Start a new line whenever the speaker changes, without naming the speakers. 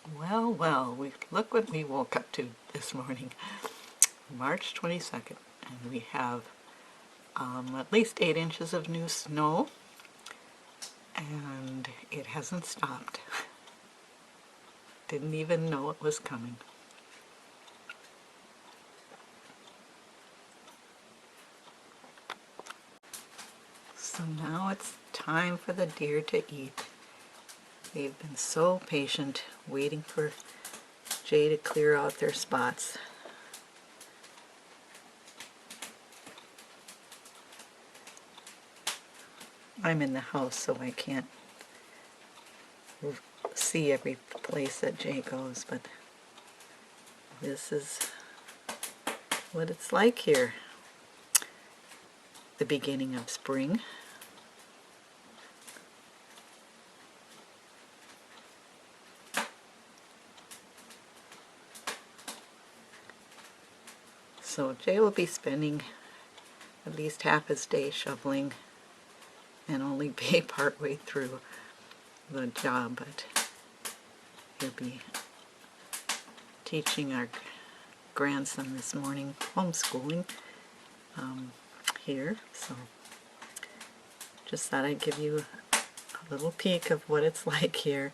Well, well, look what we woke up to this morning. March 22nd, and we have at least 8 inches of new snow, and it hasn't stopped. Didn't even know it was coming. So now it's time for the deer to eat. They've been so patient, waiting for Jay to clear out their spots. I'm in the house, so I can't see every place that Jay goes, but this is what it's like here. The beginning of spring. So Jay will be spending at least half his day shoveling and only be partway through the job, but he'll be teaching our grandson this morning, homeschooling here. So just thought I'd give you a little peek of what it's like here.